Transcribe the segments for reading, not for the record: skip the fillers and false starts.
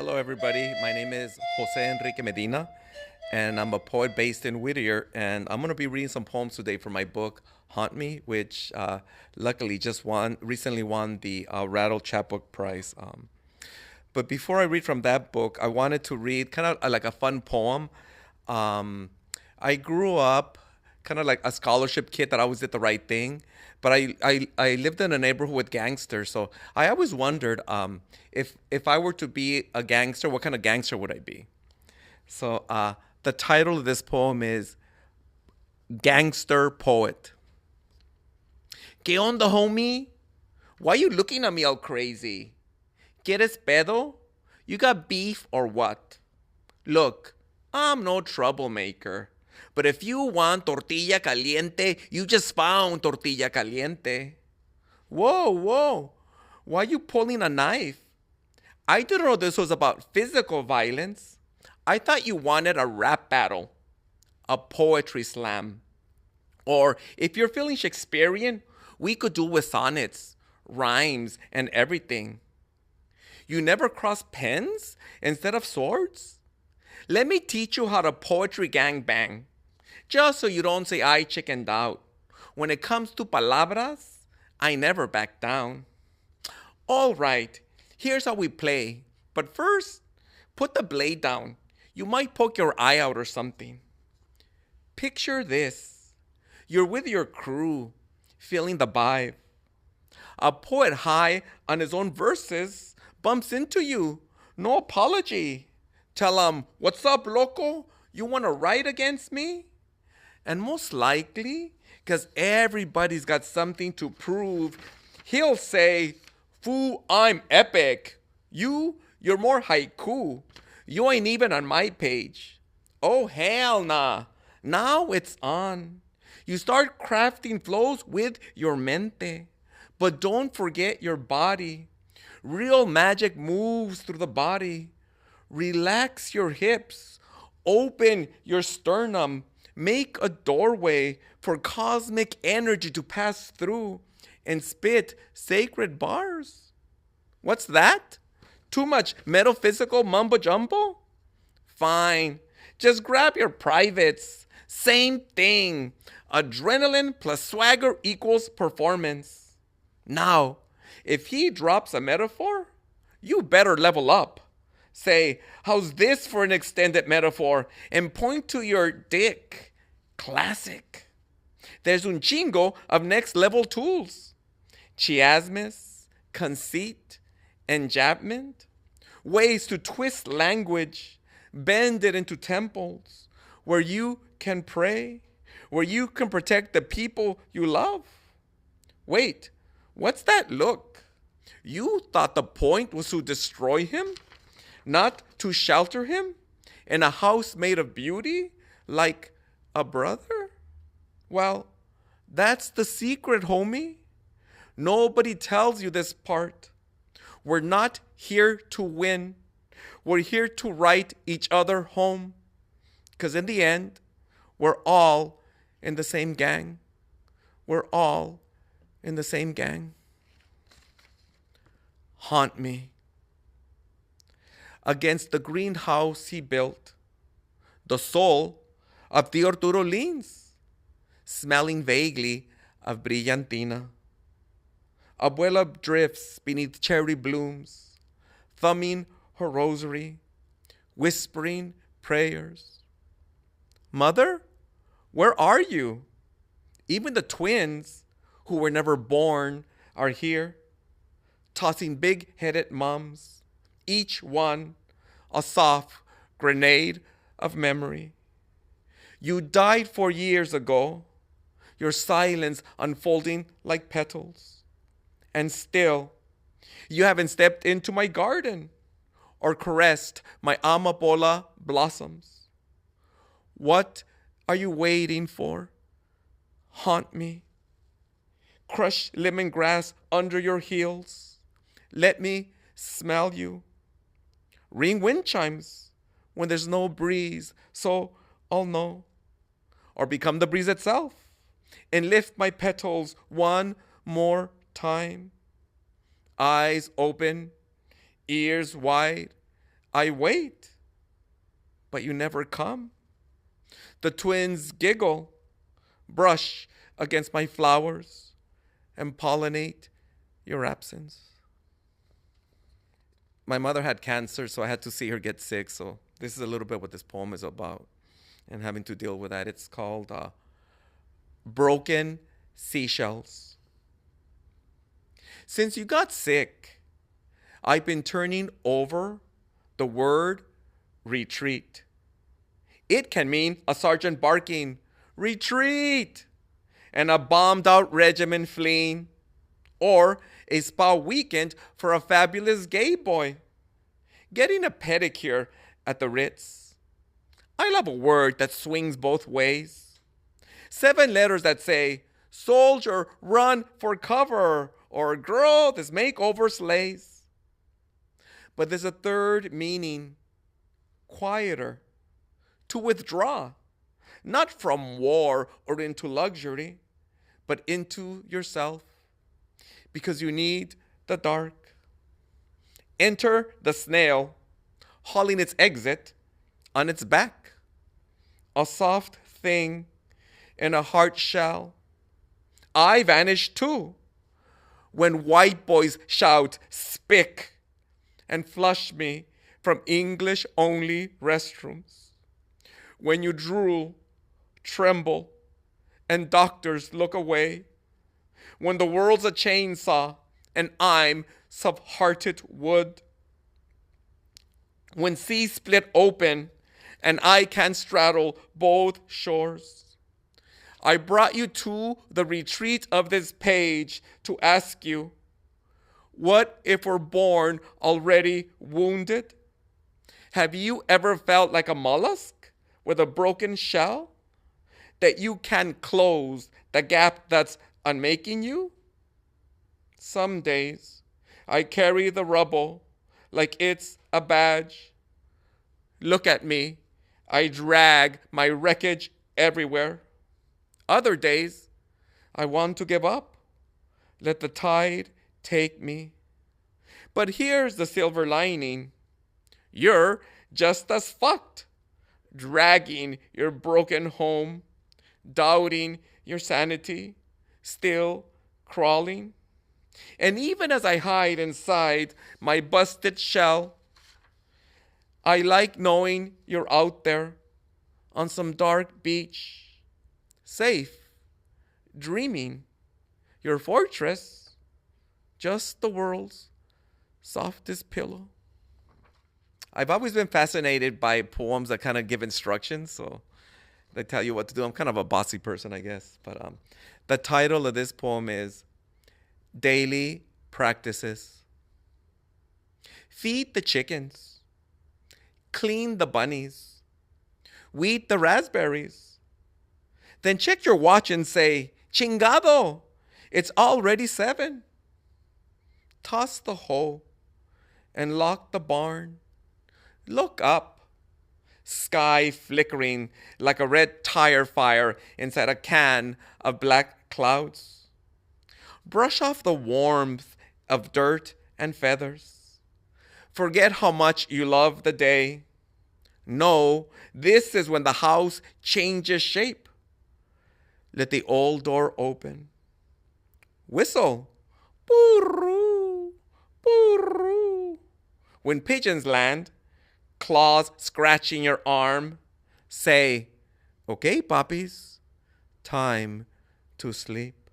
Hello, everybody. My name is José Enrique Medina, and I'm a poet based in Whittier. And I'm going to be reading some poems today for my book, Haunt Me, which luckily recently won the Rattle Chapbook Prize. But before I read from that book, I wanted to read kind of like a fun poem. Um, I grew up kind of like a scholarship kid that always did the right thing. But I lived in a neighborhood with gangsters. So I always wondered if I were to be a gangster, what kind of gangster would I be? So the title of this poem is Gangster Poet. ¿Qué onda, homie? Why you looking at me all crazy? ¿Quieres pedo? You got beef or what? Look, I'm no troublemaker. But if you want tortilla caliente, you just found tortilla caliente. Whoa, whoa. Why you pulling a knife? I didn't know this was about physical violence. I thought you wanted a rap battle, a poetry slam. Or if you're feeling Shakespearean, we could do with sonnets, rhymes, and everything. You never cross pens instead of swords? Let me teach you how to poetry gangbang, just so you don't say I chickened out. When it comes to palabras, I never back down. All right, here's how we play. But first, put the blade down. You might poke your eye out or something. Picture this. You're with your crew, feeling the vibe. A poet high on his own verses bumps into you. No apology. Tell him, what's up, loco? You want to write against me? And most likely, because everybody's got something to prove, he'll say, fool, I'm epic. You're more haiku. You ain't even on my page. Oh, hell nah. Now it's on. You start crafting flows with your mente. But don't forget your body. Real magic moves through the body. Relax your hips. Open your sternum. Make a doorway for cosmic energy to pass through and spit sacred bars. What's that? Too much metaphysical mumbo jumbo? Fine. Just grab your privates. Same thing. Adrenaline plus swagger equals performance. Now, if he drops a metaphor, you better level up. Say, how's this for an extended metaphor? And point to your dick. Classic. There's un chingo of next level tools. Chiasmus, conceit, enjambment. Ways to twist language, bend it into temples where you can pray, where you can protect the people you love. Wait, what's that look? You thought the point was to destroy him? Not to shelter him in a house made of beauty like a brother? Well, that's the secret, homie. Nobody tells you this part. We're not here to win. We're here to write each other home. Because in the end, we're all in the same gang. We're all in the same gang. Haunt me. Against the greenhouse he built, the soul of Tio Arturo leans, smelling vaguely of brillantina. Abuela drifts beneath cherry blooms, thumbing her rosary, whispering prayers. Mother, where are you? Even the twins who were never born are here, tossing big-headed mums, each one a soft grenade of memory. You died 4 years ago, your silence unfolding like petals. And still, you haven't stepped into my garden or caressed my amapola blossoms. What are you waiting for? Haunt me. Crush lemongrass under your heels. Let me smell you. Ring wind chimes when there's no breeze, so I'll know. Or become the breeze itself and lift my petals one more time. Eyes open, ears wide, I wait, but you never come. The twins giggle, brush against my flowers, and pollinate your absence. My mother had cancer, so I had to see her get sick. So this is a little bit what this poem is about and having to deal with that. It's called Broken Seashells. Since you got sick, I've been turning over the word retreat. It can mean a sergeant barking, retreat, and a bombed out regiment fleeing, or a spa weekend for a fabulous gay boy, getting a pedicure at the Ritz. I love a word that swings both ways. 7 letters that say, soldier, run for cover, or girl, this makeover slays. But there's a third meaning, quieter, to withdraw, not from war or into luxury, but into yourself, because you need the dark. Enter the snail, hauling its exit on its back, a soft thing in a hard shell. I vanish too, when white boys shout spick and flush me from English-only restrooms. When you drool, tremble, and doctors look away. When the world's a chainsaw and I'm soft-hearted wood. When seas split open and I can straddle both shores. I brought you to the retreat of this page to ask you, what if we're born already wounded? Have you ever felt like a mollusk with a broken shell? That you can close the gap that's unmaking you? Some days I carry the rubble like it's a badge. Look at me, I drag my wreckage everywhere. Other days, I want to give up. Let the tide take me. But here's the silver lining. You're just as fucked, dragging your broken home, doubting your sanity, still crawling. And even as I hide inside my busted shell, I like knowing you're out there on some dark beach, safe, dreaming, your fortress, just the world's softest pillow. I've always been fascinated by poems that kind of give instructions, so they tell you what to do. I'm kind of a bossy person, I guess. But the title of this poem is Daily Practices. Feed the chickens. Clean the bunnies. Weed the raspberries. Then check your watch and say, chingado, it's already 7. Toss the hoe and lock the barn. Look up. Sky flickering like a red tire fire inside a can of black clouds. Brush off the warmth of dirt and feathers. Forget how much you love the day. No, this is when the house changes shape. Let the old door open. Whistle. Poo-roo, poo-roo. When pigeons land, claws scratching your arm, say, okay, puppies, time to sleep.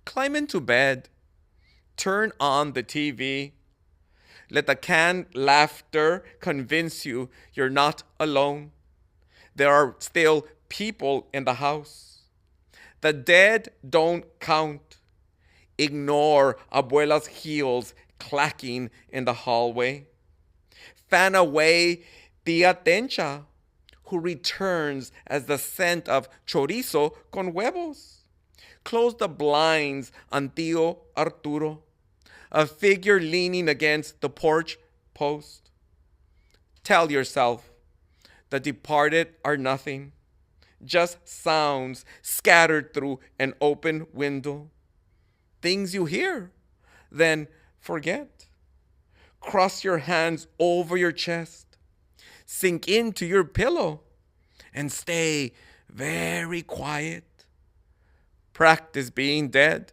Climb into bed. Turn on the TV. Let the canned laughter convince you you're not alone. There are still people in the house. The dead don't count. Ignore abuela's heels clacking in the hallway. Fan away Tia Tencha, who returns as the scent of chorizo con huevos. Close the blinds on Tío Arturo, a figure leaning against the porch post. Tell yourself, the departed are nothing, just sounds scattered through an open window. Things you hear, then forget. Cross your hands over your chest. Sink into your pillow and stay very quiet. Practice being dead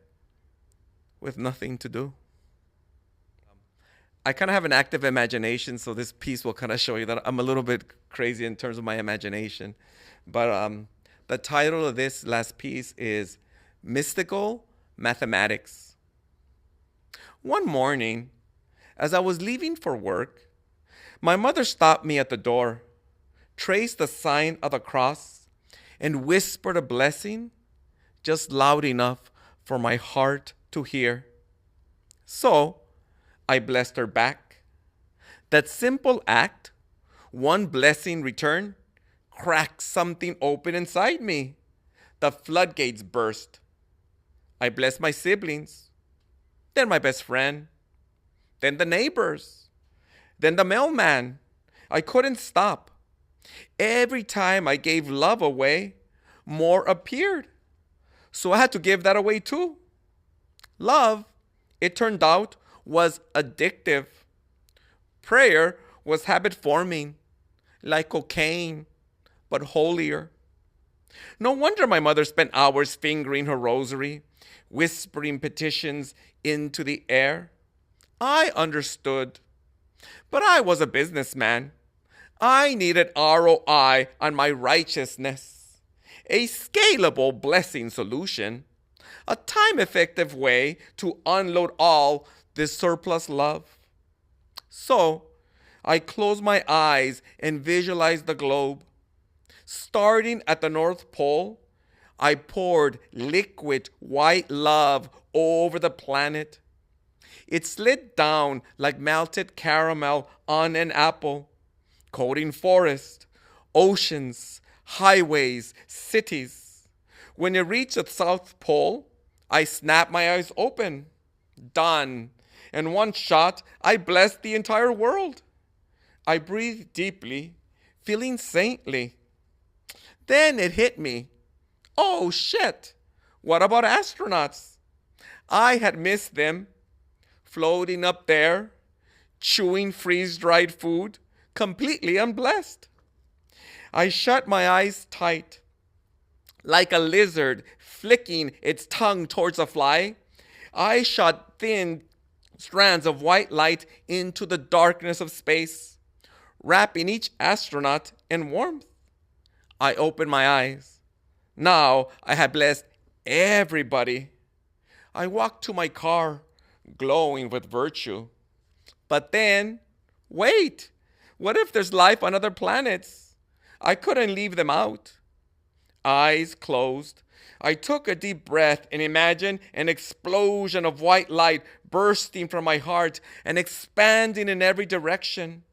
with nothing to do. I kind of have an active imagination, so this piece will kind of show you that I'm a little bit crazy in terms of my imagination. But the title of this last piece is Mystical Mathematics. One morning, as I was leaving for work, my mother stopped me at the door, traced the sign of the cross, and whispered a blessing just loud enough for my heart to hear. So I blessed her back. That simple act, one blessing returned, cracked something open inside me. The floodgates burst. I blessed my siblings, then my best friend, then the neighbors, then the mailman. I couldn't stop. Every time I gave love away, more appeared. So I had to give that away too. Love, it turned out, was addictive. Prayer was habit forming, like cocaine, but holier. No wonder my mother spent hours fingering her rosary, whispering petitions into the air. I understood, but I was a businessman. I needed ROI on my righteousness, a scalable blessing solution, a time-effective way to unload all this surplus love. So I closed my eyes and visualized the globe. Starting at the North Pole, I poured liquid white love over the planet. It slid down like melted caramel on an apple, coating forests, oceans, highways, cities. When it reached the South Pole, I snapped my eyes open. Done. In one shot, I blessed the entire world. I breathed deeply, feeling saintly. Then it hit me. Oh shit, what about astronauts? I had missed them, floating up there, chewing freeze-dried food, completely unblessed. I shut my eyes tight. Like a lizard flicking its tongue towards a fly, I shot thin strands of white light into the darkness of space, wrapping each astronaut in warmth. I opened my eyes. Now I had blessed everybody. I walked to my car, glowing with virtue. But then, wait, what if there's life on other planets? I couldn't leave them out. Eyes closed, I took a deep breath and imagined an explosion of white light bursting from my heart and expanding in every direction,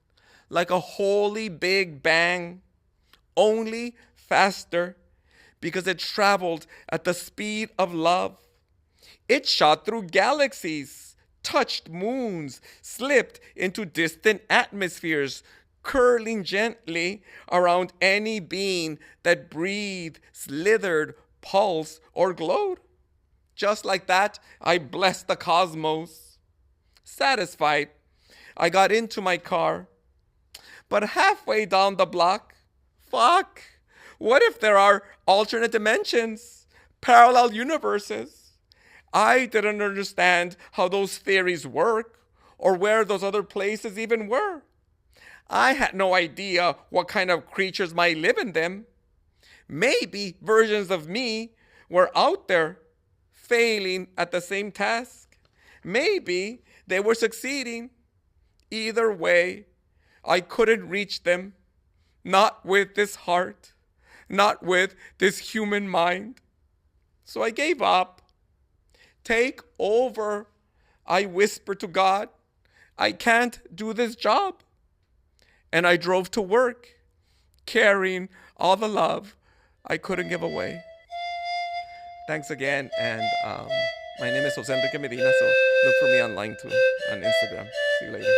like a holy big bang, only faster, because it traveled at the speed of love. It shot through galaxies, touched moons, slipped into distant atmospheres, curling gently around any being that breathed, slithered, pulsed, or glowed. Just like that, I blessed the cosmos. Satisfied, I got into my car. But halfway down the block, fuck, what if there are alternate dimensions, parallel universes? I didn't understand how those theories work or where those other places even were. I had no idea what kind of creatures might live in them. Maybe versions of me were out there, failing at the same task. Maybe they were succeeding. Either way, I couldn't reach them. Not with this heart, not with this human mind. So I gave up. Take over, I whispered to God. I can't do this job. And I drove to work, carrying all the love I couldn't give away. Thanks again, and my name is José Enrique Medina, so look for me online too, on Instagram. See you later.